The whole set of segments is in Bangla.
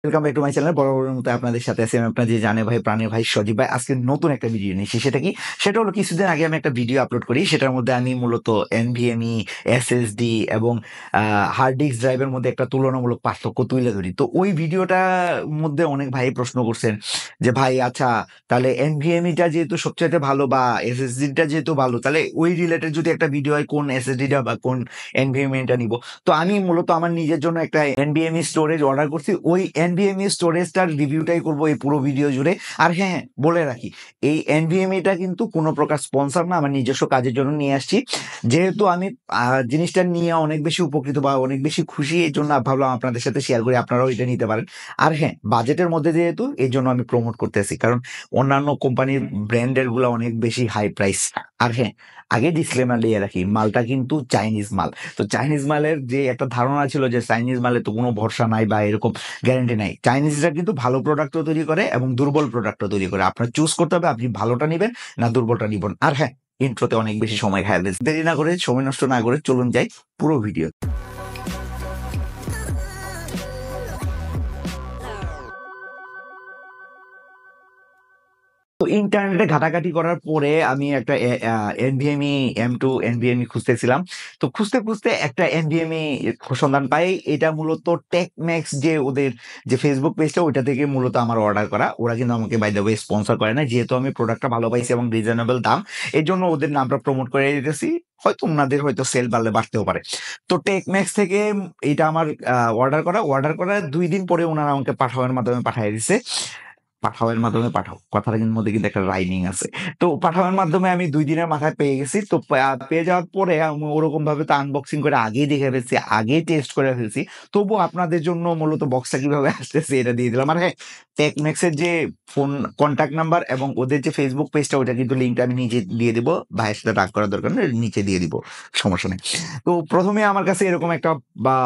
Welcome back to my channel. বরাবরের মতো আপনাদের সাথে আছি আমি আপনার যে জানে ভাই প্রাণের ভাই সজীব ভাই। আজকে নতুন একটা ভিডিও নিয়েছি। সেটা হলো কিছুদিন আগে আমি একটা ভিডিও আপলোড করি। সেটার মধ্যে আমি মূলত এনভিএমই, এসএসডি এবং হার্ড ডিস্ক ড্রাইভের মধ্যে একটা তুলনামূলক পার্থক্য তুলে ধরি। তো ওই ভিডিওটার মধ্যে অনেক ভাই প্রশ্ন করছেন যে ভাই আচ্ছা, তাহলে এনভিএমইটা যেহেতু সবচাইতে ভালো বা এসএসডিটা যেহেতু ভালো, তাহলে ওই রিলেটেড যদি একটা ভিডিও হয় কোন এসএসডিটা বা কোন এনভিএমইটা নিব। তো আমি মূলত আমার নিজের জন্য একটা এনভিএমই স্টোরেজ অর্ডার করছি। ওই এনভিএমই স্টোরেজটার রিভিউটাই করব এই পুরো ভিডিও জুড়ে। আর হ্যাঁ, বলে রাখি, এই এনভিএমইটা কিন্তু কোনো প্রকার স্পন্সর না, আমার নিজস্ব কাজের জন্য নিয়ে আসছি। যেহেতু আমি জিনিসটা নিয়ে অনেক বেশি উপকৃত বা অনেক বেশি খুশি, এই জন্য ভাবলাম আপনাদের সাথে শেয়ার করি, আপনারাও এটা নিতে পারেন। আর হ্যাঁ, বাজেটের মধ্যে যেহেতু, এই জন্য আমি প্রমোট করতেছি, কারণ অন্যান্য কোম্পানির ব্র্যান্ডের গুলো অনেক বেশি হাই প্রাইস। আর হ্যাঁ, আগে ডিসক্লেমার দিয়ে রাখি, মালটা কিন্তু চাইনিজ মাল। তো চাইনিজ মালের যে একটা ধারণা ছিল যে চাইনিজ মালে তো কোনো ভরসা নাই বা এরকম গ্যারান্টি নাই, চাইনিজরা কিন্তু ভালো প্রোডাক্টও তৈরি করে এবং দুর্বল প্রোডাক্টও তৈরি করে। আপনার চুজ করতে হবে আপনি ভালোটা নেবেন না দুর্বলটা নিবেন। আর হ্যাঁ, ইন্ট্রোতে অনেক বেশি সময় খায়, দেরি না করে, সময় নষ্ট না করে চলুন যাই পুরো ভিডিও। তো ইন্টারনেটে ঘাটাঘাটি করার পরে আমি একটা এনভিএমই M2 এনভিএমই খুঁজতেছিলাম। তো খুঁজতে খুঁজতে একটা এনভিএমই সন্ধান পাই। এটা মূলত টেকম্যাক্স, যে ওদের যে ফেসবুক পেজটা, ওইটা থেকে মূলত আমার অর্ডার করা। ওরা কিন্তু আমাকে বাই দ্য ওয়ে স্পন্সর করে না, যেহেতু আমি প্রোডাক্টটা ভালো পাইছি এবং রিজনেবল দাম, এই জন্য ওদের নামটা প্রমোট করে দিতেছি। হয়তো ওনাদের হয়তো সেল বাড়লে বাড়তেও পারে। তো টেকম্যাক্স থেকে এটা আমার অর্ডার করা 2 দিন পরে ওনারা আমাকে পাঠাওয়ার মাধ্যমে পাঠিয়ে দিছে। পাঠাওয়ের মাধ্যমে পাঠাও, কথাটার মধ্যে কিন্তু একটা রাইমিং আছে। তো পাঠাওয়ের মাধ্যমে আমি 2 দিনের মাথায় পেয়ে গেছি। তো পেয়ে যাওয়ার পরে আমি ওরকম ভাবে তো আনবক্সিং করে আগেই দেখে ফেলছি, আগেই টেস্ট করে ফেলছি। তবু আপনাদের জন্য মূলত বক্সটা কিভাবে আসতেছে এটা দিয়ে দিলাম। আর হ্যাঁ, টেকম্যাক্সের যে ফোন কন্ট্যাক্ট নাম্বার এবং ওদের যে ফেসবুক পেজটা, ওটা কিন্তু লিঙ্কটা আমি নিচে দিয়ে দিব। ভাইয়ের সাথে রাগ করার দরকার নেই, নিচে দিয়ে দিব, সমস্যা নেই। তো প্রথমে আমার কাছে এরকম একটা বা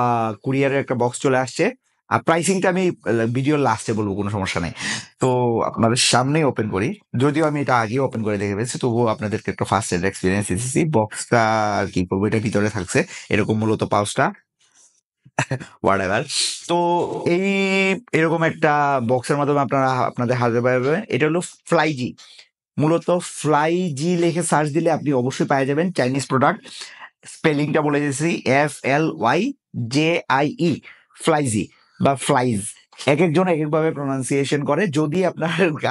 কুরিয়ারের একটা বক্স চলে আসছে। আর প্রাইসিংটা আমি ভিডিওর লাস্টে বলবো, কোনো সমস্যা নেই। তো আপনাদের সামনেই ওপেন করি, যদিও আমি এটা আগেই ওপেন করে দেখে ফেলছি, তবুও আপনাদেরকে একটা ফার্স্ট এড এক্সপিরিয়েন্স দিচ্ছি। বক্সটা আর কি করবো, এটা ভিতরে থাকছে এরকম মূলত পাউচটা, হোয়াটএভার। তো এই এরকম একটা বক্সের মাধ্যমে আপনারা আপনাদের হাতে পাবেন। এটা হলো ফ্লাইজি। মূলত ফ্লাইজি লিখে সার্চ দিলে আপনি অবশ্যই পেয়ে যাবেন চাইনিজ প্রোডাক্ট। স্পেলিংটা বলে দিয়েছি, FLYJIE, ফ্লাইজি বা ফ্লাইজ। এক একজন এক একভাবে প্রনাউন্সিয়েশন করে। যদি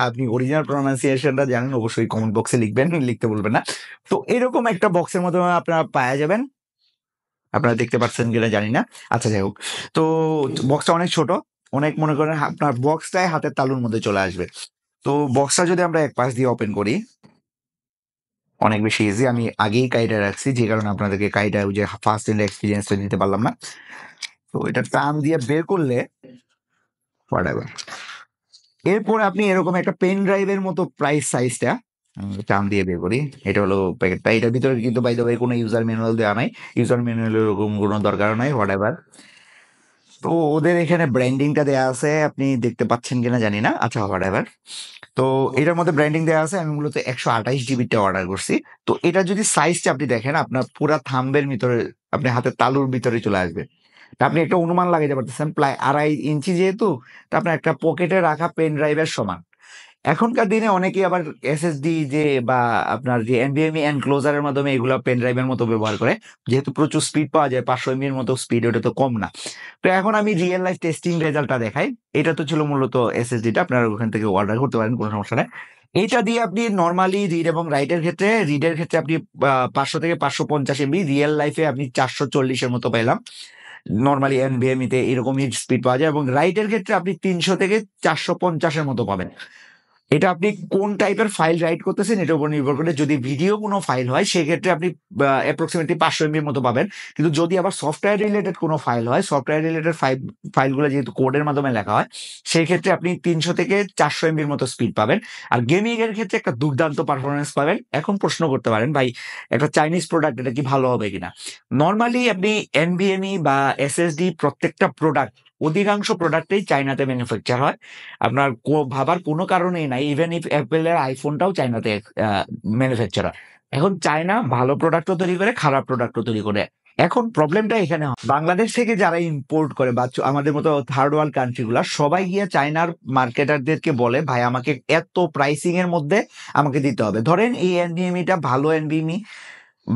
আপনি অরিজিনাল প্রনাউন্সিয়েশনটা জানেন, অবশ্যই কমেন্ট বক্সে লিখবেন, লিখতে বলবেন না। তো এরকম একটা বক্সের মাধ্যমে আপনারা পাওয়া যাবেন। আপনারা দেখতে পাচ্ছেন কিনা জানি না, আচ্ছা যাই হোক। তো বক্সটা অনেক ছোট, অনেক, মনে করেন আপনার বক্সটাই হাতের তালুর মধ্যে চলে আসবে। তো বক্সটা যদি আমরা এক পাশ দিয়ে ওপেন করি, অনেক বেশি ইজি। আমি আগেই কাইটা রাখছি, যে কারণে আপনাদেরকে কাইটা ওই যে ফার্স্ট হ্যান্ড এক্সপিরিয়েন্সটা দিতে পারলাম না। তো এটা টান দিয়ে বের করলে হোয়াটএভার, এরপরে আপনি এরকম একটা পেন ড্রাইভের মতো প্রাইস সাইজটা টান দিয়ে বের করি। এটা হলো প্যাকেটটা। এটার ভিতরে কিন্তু বাই দ্য ওয়ে কোনো ইউজার ম্যানুয়াল দেওয়া নাই, ইউজার ম্যানুয়ালের এরকম কোনো দরকার নাই, হোয়াটএভার। তো ওদের এখানে ব্র্যান্ডিংটা দেওয়া আছে, আপনি দেখতে পাচ্ছেন কিনা জানি না, আচ্ছা হোয়াটএভার। তো এটার মধ্যে ব্র্যান্ডিং দেওয়া আছে। আমি মূলত 128 জিবিটা অর্ডার করছি। তো এটা যদি সাইজটা আপনি দেখেন, আপনার পুরা থাম্বের ভিতরে, আপনি হাতের তালুর ভিতরে চলে আসবে। তা আপনি একটা অনুমান লাগাইতে পারতেছেন, প্রায় 2.5 ইঞ্চি যেহেতু, তা আপনার একটা পকেটে রাখা পেন ড্রাইভের সমান। এখনকার দিনে অনেকেই আবার এসএসডি যে বা আপনার যে এনভিএমই এনক্লোজারের মাধ্যমে এগুলো পেন ড্রাইভের মতো ব্যবহার করে, যেহেতু প্রচুর স্পিড পাওয়া যায়, 500 MB মতো স্পিড, ওটা তো কম না। তো এখন আমি রিয়েল লাইফ টেস্টিং রেজাল্টটা দেখাই। এটা তো ছিল মূলত এসএসডিটা, আপনারা ওখান থেকে অর্ডার করতে পারেন, কোনো সমস্যা নেই। এটা দিয়ে আপনি নর্মালি রিড এবং রিডের ক্ষেত্রে আপনি 500 থেকে 550 MB, রিয়েল লাইফে আপনি 440-এর মতো পেলাম। নর্মালি এনভিএমইতে এরকমই স্পিড পাওয়া যায়, এবং রাইটের ক্ষেত্রে আপনি 300 থেকে 450-এর মতো পাবেন। এটা আপনি কোন টাইপের ফাইল রাইট করতেছেন এটার উপর নির্ভর করে। যদি ভিডিও কোনো ফাইল হয়, সেক্ষেত্রে আপনি অ্যাপ্রক্সিমেটলি 500 MB মতো পাবেন। কিন্তু যদি আবার সফটওয়্যার রিলেটেড কোনো ফাইল হয়, সফটওয়্যার রিলেটেড ফাইলগুলো যেহেতু কোডের মাধ্যমে লেখা হয়, সেই ক্ষেত্রে আপনি 300 থেকে 400 MBর মতো স্পিড পাবেন। আর গেমিং এর ক্ষেত্রে একটা দুর্দান্ত পারফরমেন্স পাবেন। এখন প্রশ্ন করতে পারেন, ভাই একটা চাইনিজ প্রোডাক্ট, এটা কি ভালো হবে কিনা? নর্মালি আপনি এনভিএমই বা এসএসডি, প্রত্যেকটা প্রোডাক্ট, অধিকাংশ প্রোডাক্টেই চাইনাতে ম্যানুফ্যাকচার হয়। আপনার ভাবার কোনো কারণেই নাই, ইভেন ইফ অ্যাপেলের আইফোনটাও চাইনাতে ম্যানুফ্যাকচার হয়। এখন চায়না ভালো প্রোডাক্টও তৈরি করে, খারাপ প্রোডাক্টও তৈরি করে। এখন প্রবলেমটা এখানে হয়, বাংলাদেশ থেকে যারা ইম্পোর্ট করে বা আমাদের মতো থার্ড ওয়ার্ল্ড কান্ট্রি গুলা সবাই গিয়ে চায়নার মার্কেটারদেরকে বলে ভাই আমাকে এত প্রাইসিং এর মধ্যে আমাকে দিতে হবে। ধরেন এই এনবিএমইটা ভালো এনবিএমই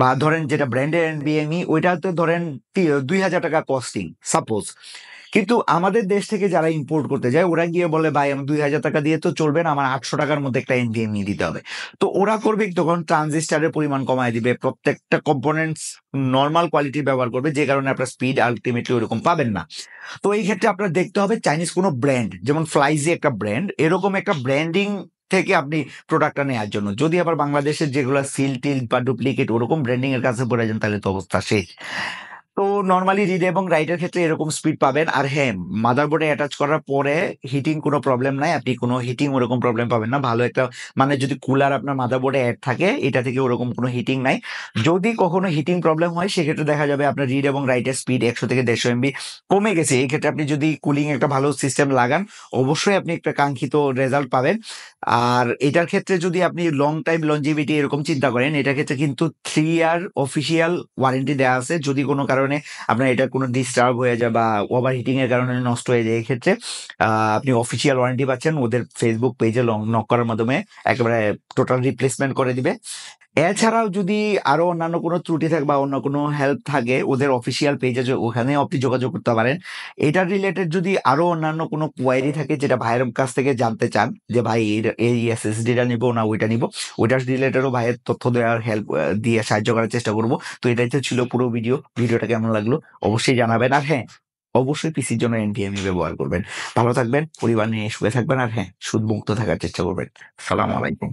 বা ধরেন যেটা ব্র্যান্ডের এনবিএমই ওইটাতে ধরেন 2,000 টাকা কস্টিং সাপোজ, কিন্তু আমাদের দেশ থেকে যারা ইম্পোর্ট করতে যায় ওরা গিয়ে বলে ভাই আমি 2,000 টাকা দিয়ে তো চলবে না, আমার 800 টাকার মধ্যে একটা এনভিএমই দিতে হবে। তো ওরা করবে কি, তখন ট্রানজিস্টারের পরিমাণ কমায় দিবে, প্রত্যেকটা কম্পোনেন্টস নর্মাল কোয়ালিটি ব্যবহার করবে, যে কারণে আপনার স্পিড আলটিমেটলি ওরকম পাবেন না। তো এই ক্ষেত্রে আপনার দেখতে হবে চাইনিজ কোনো ব্র্যান্ড, যেমন ফ্লাইজি একটা ব্র্যান্ড, এরকম একটা ব্র্যান্ডিং থেকে আপনি প্রোডাক্টটা নেওয়ার জন্য। যদি আবার বাংলাদেশের যেগুলো সিল টিল বা ডুপ্লিকেট ওরকম ব্র্যান্ডিং এর কাছে পড়ে যান তাহলে তো অবস্থা শেষ। তো নর্মালি রিড এবং রাইটের ক্ষেত্রে এরকম স্পিড পাবেন। আর হ্যাঁ, মাদারবোর্ডে অ্যাটাচ করার পরে হিটিং কোনো প্রবলেম নাই, আপনি কোনো হিটিং ওরকম প্রবলেম পাবেন না। ভালো একটা মানে যদি কুলার আপনার মাদারবোর্ডে অ্যাড থাকে এটা থেকে ওরকম কোনো হিটিং নাই। যদি কখনো হিটিং প্রবলেম হয় সেক্ষেত্রে দেখা যাবে আপনার রিড এবং রাইটের স্পিড 100 থেকে 150 এমবি কমে গেছে। এই ক্ষেত্রে আপনি যদি কুলিং একটা ভালো সিস্টেম লাগান অবশ্যই আপনি একটা কাঙ্ক্ষিত রেজাল্ট পাবেন। আর এটার ক্ষেত্রে যদি আপনি লং টাইম লঞ্জিভিটি এরকম চিন্তা করেন, এটার ক্ষেত্রে কিন্তু 3 ইয়ার অফিসিয়াল ওয়ারেন্টি দেওয়া আছে। যদি কোনো কারণে আপনার এটা কোনো ডিস্টার্ব হয়ে যায় বা ওভার হিটিং এর কারণে নষ্ট হয়ে যায়, এক্ষেত্রে আপনি অফিসিয়াল ওয়ারেন্টি পাচ্ছেন, ওদের ফেসবুক পেজে নক করার মাধ্যমে একেবারে টোটাল রিপ্লেসমেন্ট করে দিবে। এছাড়াও যদি আরো অন্যান্য কোনো ত্রুটি থাকে বা অন্য কোনো হেল্প থাকে ওদের অফিসিয়াল পেজে ওখানে আপনি যোগাযোগ করতে পারেন। এটার রিলেটেড যদি আরো অন্যান্য কোনো কোয়ারি থাকে যেটা ভাইয়ের কাছ থেকে জানতে চান যে ভাই এই এসএসডিটা নিবো না ওইটা নিবো, ওইটার রিলেটেডও ভাইয়ের তথ্য দেওয়ার হেল্প দিয়ে সাহায্য করার চেষ্টা করব। তো এটাই তো ছিল পুরো ভিডিওটা কেমন লাগলো অবশ্যই জানাবেন। আর হ্যাঁ, অবশ্যই পিসির জন্য এনভিএমই ব্যবহার করবেন। ভালো থাকবেন, পরিবার নিয়ে সুখে থাকবেন, আর হ্যাঁ সুদ মুক্ত থাকার চেষ্টা করবেন। সালাম আলাইকুম।